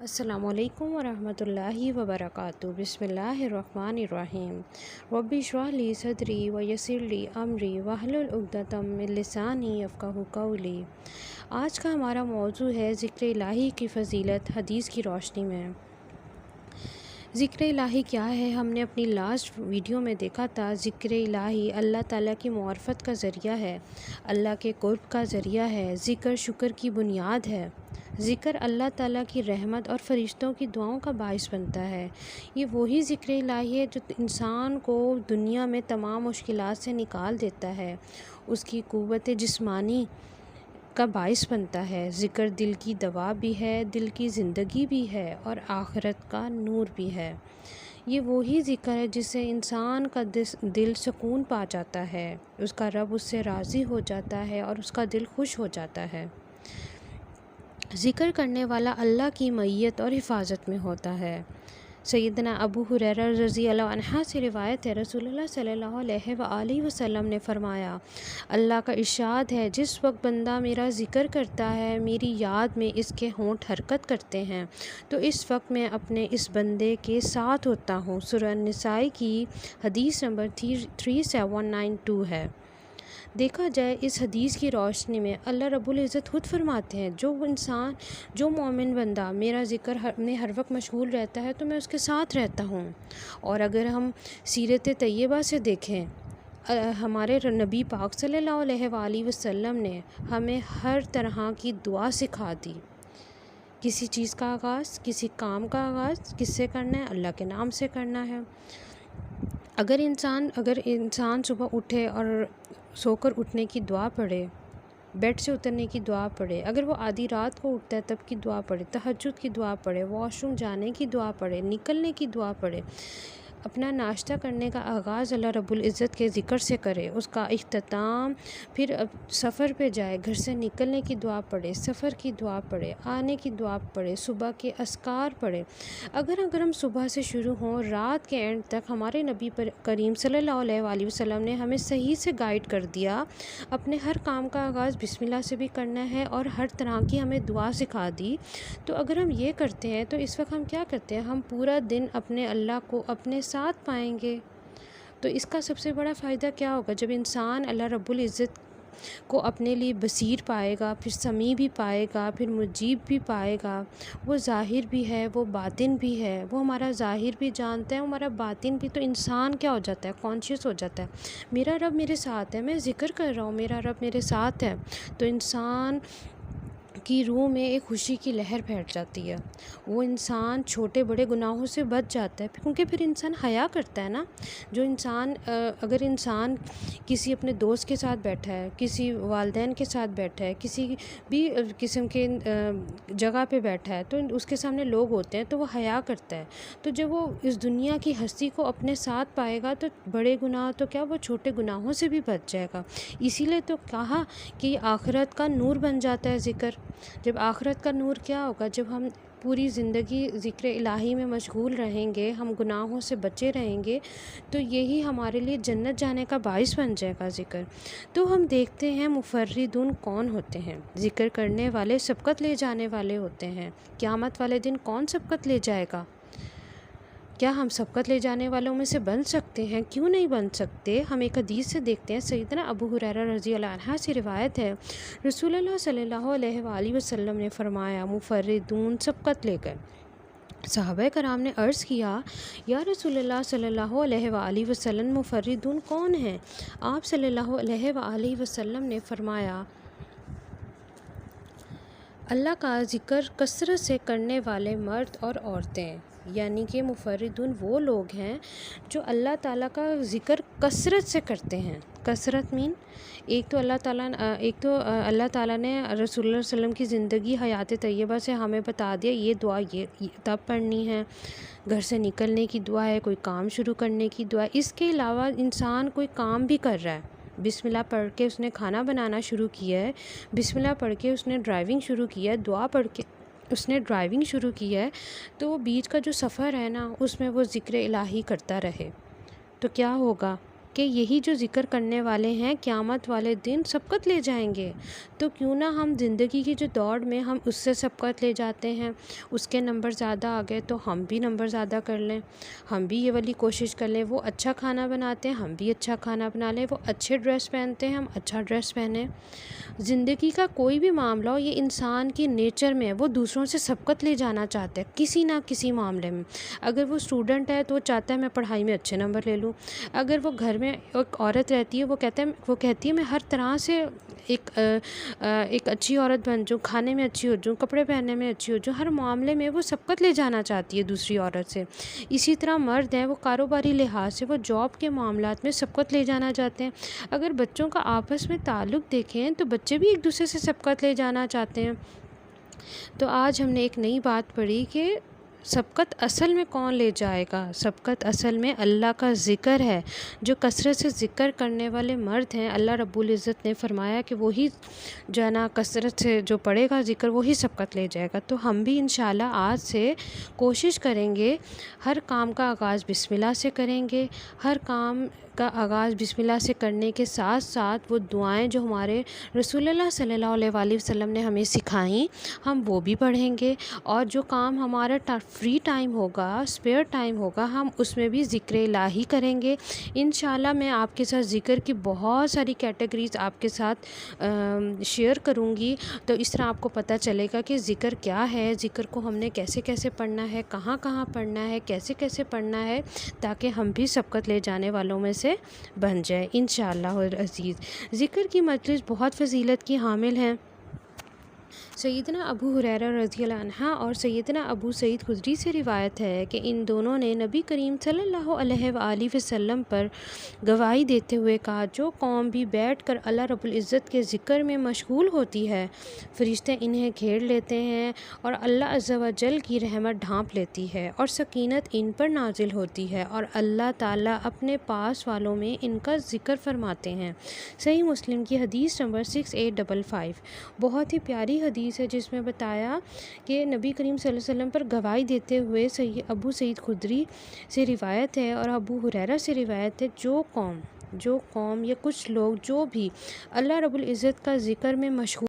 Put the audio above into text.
السلام علیکم ورحمۃ اللہ وبرکاتہ۔ بسم اللہ الرحمن الرحیم۔ رب اشرح لی صدری ویسر لی امری واحلل عقدۃ من لسانی یفقہوا قولی۔ آج کا ہمارا موضوع ہے ذکر الہی کی فضیلت حدیث کی روشنی میں۔ ذکر الہی کیا ہے؟ ہم نے اپنی لاسٹ ویڈیو میں دیکھا تھا، ذکر الہی اللہ تعالیٰ کی معرفت کا ذریعہ ہے، اللہ کے قرب کا ذریعہ ہے، ذکر شکر کی بنیاد ہے، ذکر اللہ تعالیٰ کی رحمت اور فرشتوں کی دعاؤں کا باعث بنتا ہے۔ یہ وہی ذکر الہی ہے جو انسان کو دنیا میں تمام مشکلات سے نکال دیتا ہے، اس کی قوت جسمانی کا باعث بنتا ہے۔ ذکر دل کی دوا بھی ہے، دل کی زندگی بھی ہے اور آخرت کا نور بھی ہے۔ یہ وہی ذکر ہے جس سے انسان کا دل سکون پا جاتا ہے، اس کا رب اس سے راضی ہو جاتا ہے اور اس کا دل خوش ہو جاتا ہے۔ ذکر کرنے والا اللہ کی معیت اور حفاظت میں ہوتا ہے۔ سیدنا ابو ہریرہ رضی اللہ عنہ سے روایت ہے، رسول اللہ صلی اللہ علیہ وآلہ وسلم نے فرمایا، اللہ کا ارشاد ہے، جس وقت بندہ میرا ذکر کرتا ہے، میری یاد میں اس کے ہونٹ حرکت کرتے ہیں، تو اس وقت میں اپنے اس بندے کے ساتھ ہوتا ہوں۔ سورہ النساء کی حدیث نمبر 3792 ہے۔ دیکھا جائے اس حدیث کی روشنی میں اللہ رب العزت خود فرماتے ہیں، جو مومن بندہ میرا ذکر میں ہر وقت مشغول رہتا ہے تو میں اس کے ساتھ رہتا ہوں۔ اور اگر ہم سیرت طیبہ سے دیکھیں، ہمارے نبی پاک صلی اللہ علیہ وآلہ وسلم نے ہمیں ہر طرح کی دعا سکھا دی۔ کسی چیز کا آغاز، کسی کام کا آغاز کس سے کرنا ہے؟ اللہ کے نام سے کرنا ہے۔ اگر انسان صبح اٹھے اور سو کر اٹھنے کی دعا پڑھے، بیڈ سے اترنے کی دعا پڑھے، اگر وہ آدھی رات کو اٹھتا ہے تب کی دعا پڑھے، تہجد کی دعا پڑھے، واش روم جانے کی دعا پڑھے، نکلنے کی دعا پڑھے، اپنا ناشتہ کرنے کا آغاز اللہ رب العزت کے ذکر سے کرے، اس کا اختتام پھر سفر پہ جائے، گھر سے نکلنے کی دعا پڑھے، سفر کی دعا پڑھے، آنے کی دعا پڑھے، صبح کے اذکار پڑھے۔ اگر ہم صبح سے شروع ہوں رات کے اینڈ تک، ہمارے نبی کریم صلی اللہ علیہ وآلہ وسلم نے ہمیں صحیح سے گائیڈ کر دیا۔ اپنے ہر کام کا آغاز بسم اللہ سے بھی کرنا ہے اور ہر طرح کی ہمیں دعا سکھا دی۔ تو اگر ہم یہ کرتے ہیں تو اس وقت ہم کیا کرتے ہیں؟ ہم پورا دن اپنے اللہ کو اپنے ساتھ پائیں گے۔ تو اس کا سب سے بڑا فائدہ کیا ہوگا؟ جب انسان اللہ رب العزت کو اپنے لیے بصیر پائے گا، پھر سمیع بھی پائے گا، پھر مجیب بھی پائے گا، وہ ظاہر بھی ہے، وہ باطن بھی ہے، وہ ہمارا ظاہر بھی جانتا ہے، ہمارا باطن بھی۔ تو انسان کیا ہو جاتا ہے؟ کانشیس ہو جاتا ہے، میرا رب میرے ساتھ ہے، میں ذکر کر رہا ہوں، میرا رب میرے ساتھ ہے۔ تو انسان کی روح میں ایک خوشی کی لہر پھیل جاتی ہے، وہ انسان چھوٹے بڑے گناہوں سے بچ جاتا ہے، کیونکہ پھر انسان حیا کرتا ہے نا۔ اگر انسان کسی اپنے دوست کے ساتھ بیٹھا ہے، کسی والدین کے ساتھ بیٹھا ہے، کسی بھی قسم کے جگہ پہ بیٹھا ہے، تو اس کے سامنے لوگ ہوتے ہیں تو وہ حیا کرتا ہے۔ تو جب وہ اس دنیا کی ہستی کو اپنے ساتھ پائے گا تو بڑے گناہ تو کیا، وہ چھوٹے گناہوں سے بھی بچ جائے گا۔ اسی لیے تو کہا کہ یہ آخرت کا نور بن جاتا ہے ذکر۔ جب آخرت کا نور کیا ہوگا؟ جب ہم پوری زندگی ذکر الہی میں مشغول رہیں گے، ہم گناہوں سے بچے رہیں گے، تو یہی ہمارے لیے جنت جانے کا باعث بن جائے گا ذکر۔ تو ہم دیکھتے ہیں مفردون کون ہوتے ہیں؟ ذکر کرنے والے سبقت لے جانے والے ہوتے ہیں۔ قیامت والے دن کون سبقت لے جائے گا؟ کیا ہم سبقت لے جانے والوں میں سے بن سکتے ہیں؟ کیوں نہیں بن سکتے؟ ہم ایک حدیث سے دیکھتے ہیں، سیدنا ابو ہریرہ رضی اللہ عنہ سے روایت ہے، رسول اللہ صلی اللہ علیہ وآلہ وسلم نے فرمایا، مفردون سبقت لے گئے۔ صحابہ کرام نے عرض کیا، یا رسول اللہ صلی اللہ علیہ وآلہ وسلم، مفردون کون ہیں؟ آپ صلی اللہ علیہ وآلہ وسلم نے فرمایا، اللہ کا ذکر کثرت سے کرنے والے مرد اور عورتیں۔ یعنی کہ مفردون وہ لوگ ہیں جو اللہ تعالیٰ کا ذکر کثرت سے کرتے ہیں۔ کثرت ایک تو اللہ تعالیٰ نے رسول اللہ صلی اللہ علیہ وسلم کی زندگی حیات طیبہ سے ہمیں بتا دیا، یہ دعا یہ تب پڑھنی ہے، گھر سے نکلنے کی دعا ہے، کوئی کام شروع کرنے کی دعا ہے۔ اس کے علاوہ انسان کوئی کام بھی کر رہا ہے، بسم اللہ پڑھ کے اس نے کھانا بنانا شروع کیا ہے، بسم اللہ پڑھ کے اس نے ڈرائیونگ شروع کیا ہے، دعا پڑھ کے اس نے ڈرائیونگ شروع کی ہے، تو وہ بیچ کا جو سفر ہے نا، اس میں وہ ذکر الہی کرتا رہے تو کیا ہوگا کہ یہی جو ذکر کرنے والے ہیں قیامت والے دن سبقت لے جائیں گے، تو کیوں نہ ہم زندگی کی جو دوڑ میں ہم اس سے سبقت لے جاتے ہیں، اس کے نمبر زیادہ آ گئے تو ہم بھی نمبر زیادہ کر لیں، ہم بھی یہ والی کوشش کر لیں۔ وہ اچھا کھانا بناتے ہیں، ہم بھی اچھا کھانا بنا لیں، وہ اچھے ڈریس پہنتے ہیں، ہم اچھا ڈریس پہنیں۔ زندگی کا کوئی بھی معاملہ ہو، یہ انسان کی نیچر میں ہے، وہ دوسروں سے سبقت لے جانا چاہتا ہے کسی نہ کسی معاملے میں۔ اگر وہ اسٹوڈنٹ ہے تو وہ چاہتا ہے میں پڑھائی میں اچھے نمبر لے لوں، اگر وہ گھر میں ایک عورت رہتی ہے وہ کہتی ہے میں ہر طرح سے ایک اچھی عورت بن جاؤں، کھانے میں اچھی ہو جاؤں، کپڑے پہننے میں اچھی ہو جاؤں، ہر معاملے میں وہ سبقت لے جانا چاہتی ہے دوسری عورت سے۔ اسی طرح مرد ہیں، وہ کاروباری لحاظ سے وہ جاب کے معاملات میں سبقت لے جانا چاہتے ہیں۔ اگر بچوں کا آپس میں تعلق دیکھیں تو بچے بھی ایک دوسرے سے سبقت لے جانا چاہتے ہیں۔ تو آج ہم نے ایک نئی بات پڑھی کہ سبقت اصل میں کون لے جائے گا؟ سبقت اصل میں اللہ کا ذکر ہے۔ جو کثرت سے ذکر کرنے والے مرد ہیں، اللہ رب العزت نے فرمایا کہ وہی جو ہے نا کثرت سے جو پڑھے گا ذکر وہی سبقت لے جائے گا۔ تو ہم بھی انشاءاللہ آج سے کوشش کریں گے، ہر کام کا آغاز بسم اللہ سے کریں گے، ہر کام کا آغاز بسم اللہ سے کرنے کے ساتھ ساتھ وہ دعائیں جو ہمارے رسول اللہ صلی اللہ علیہ وآلہ وسلم نے ہمیں سکھائیں ہم وہ بھی پڑھیں گے، اور جو کام ہمارا فری ٹائم ہوگا، اسپیئر ٹائم ہوگا، ہم اس میں بھی ذکر الہی کریں گے۔ انشاءاللہ میں آپ کے ساتھ ذکر کی بہت ساری کیٹیگریز آپ کے ساتھ شیئر کروں گی، تو اس طرح آپ کو پتہ چلے گا کہ ذکر کیا ہے، ذکر کو ہم نے کیسے کیسے پڑھنا ہے، کہاں کہاں پڑھنا ہے، کیسے کیسے پڑھنا ہے، تاکہ ہم بھی سبقت لے جانے والوں میں سے بن جائے انشاءاللہ العزیز۔ ذکر کی مجلس بہت فضیلت کی حامل ہیں۔ سیدنا ابو ہریرہ رضی اللہ عنہ اور سیدنا ابو سعید خدری سے روایت ہے کہ ان دونوں نے نبی کریم صلی اللہ علیہ وآلہ وسلم پر گواہی دیتے ہوئے کہا، جو قوم بھی بیٹھ کر اللہ رب العزت کے ذکر میں مشغول ہوتی ہے، فرشتے انہیں گھیر لیتے ہیں اور اللہ عز و جل کی رحمت ڈھانپ لیتی ہے اور سکینت ان پر نازل ہوتی ہے، اور اللہ تعالیٰ اپنے پاس والوں میں ان کا ذکر فرماتے ہیں۔ صحیح مسلم کی حدیث نمبر 6855، بہت ہی پیاری حدیث ہے جس میں بتایا کہ نبی کریم صلی اللہ علیہ وسلم پر گواہی دیتے ہوئے ابو سعید خدری سے روایت ہے اور ابو ہریرہ سے روایت ہے، جو قوم یا کچھ لوگ جو بھی اللہ رب العزت کا ذکر میں مشغول